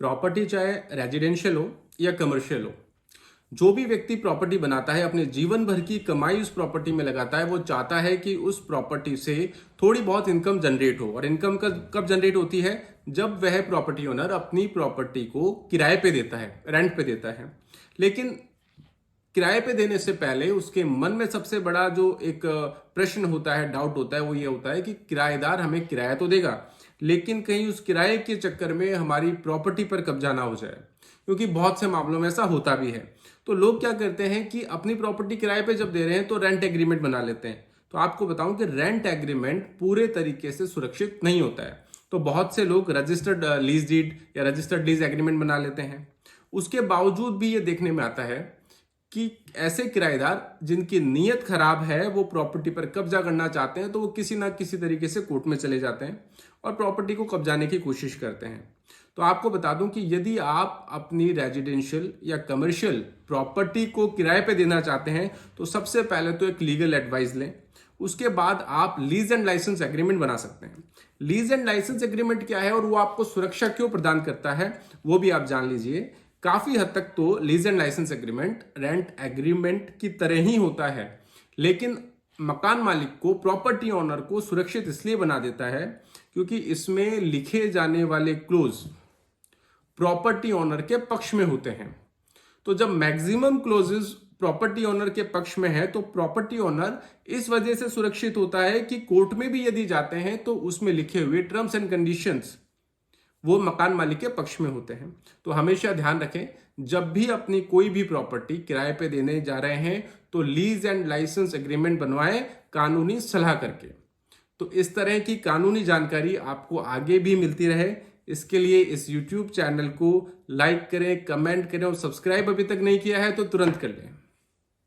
Property चाहे residential हो या कमर्शियल हो, जो भी व्यक्ति प्रॉपर्टी बनाता है अपने जीवन भर की कमाई उस प्रॉपर्टी में लगाता है। वो चाहता है कि उस प्रॉपर्टी से थोड़ी बहुत इनकम जनरेट हो। और इनकम कब जनरेट होती है? जब वह प्रॉपर्टी ओनर अपनी प्रॉपर्टी को किराए पे देता है, रेंट पे देता है। लेकिन किराए पे देने से पहले उसके मन में सबसे बड़ा जो एक प्रश्न होता है, डाउट होता है, वो ये होता है कि किराएदार हमें किराया तो देगा, लेकिन कहीं उस किराए के चक्कर में हमारी प्रॉपर्टी पर कब्जा ना हो जाए। क्योंकि बहुत से मामलों में ऐसा होता भी है। तो लोग क्या करते हैं कि अपनी प्रॉपर्टी किराए पे जब दे रहे हैं तो रेंट एग्रीमेंट बना लेते हैं। तो आपको बताऊं कि रेंट एग्रीमेंट पूरे तरीके से सुरक्षित नहीं होता है। तो बहुत से लोग रजिस्टर्ड लीज डीड या रजिस्टर्ड लीज एग्रीमेंट बना लेते हैं। उसके बावजूद भी ये देखने में आता है कि ऐसे किराएदार जिनकी नीयत खराब है, वो प्रॉपर्टी पर कब्जा करना चाहते हैं, तो वो किसी ना किसी तरीके से कोर्ट में चले जाते हैं और प्रॉपर्टी को कब्जाने की कोशिश करते हैं। तो आपको बता दूं कि यदि आप अपनी रेजिडेंशियल या कमर्शियल प्रॉपर्टी को किराए पे देना चाहते हैं तो सबसे पहले तो एक लीगल एडवाइस लें। उसके बाद आप लीज एंड लाइसेंस एग्रीमेंट बना सकते हैं। लीज एंड लाइसेंस एग्रीमेंट क्या है और वो आपको सुरक्षा क्यों प्रदान करता है, वो भी आप जान लीजिए। काफी हद तक तो lease and license agreement rent agreement की तरह ही होता है, लेकिन मकान मालिक को, प्रॉपर्टी ओनर को सुरक्षित इसलिए बना देता है क्योंकि इसमें लिखे जाने वाले क्लोज प्रॉपर्टी ओनर के पक्ष में होते हैं। तो जब मैक्सिमम क्लोजेस प्रॉपर्टी ओनर के पक्ष में है तो प्रॉपर्टी ओनर इस वजह से सुरक्षित होता है कि कोर्ट में भी यदि जाते हैं तो उसमें लिखे हुए टर्म्स एंड कंडीशंस वो मकान मालिक के पक्ष में होते हैं। तो हमेशा ध्यान रखें, जब भी अपनी कोई भी प्रॉपर्टी किराए पे देने जा रहे हैं तो लीज एंड लाइसेंस एग्रीमेंट बनवाएं कानूनी सलाह करके। तो इस तरह की कानूनी जानकारी आपको आगे भी मिलती रहे, इसके लिए इस YouTube चैनल को लाइक करें, कमेंट करें और सब्सक्राइब अभी तक नहीं किया है तो तुरंत कर लें।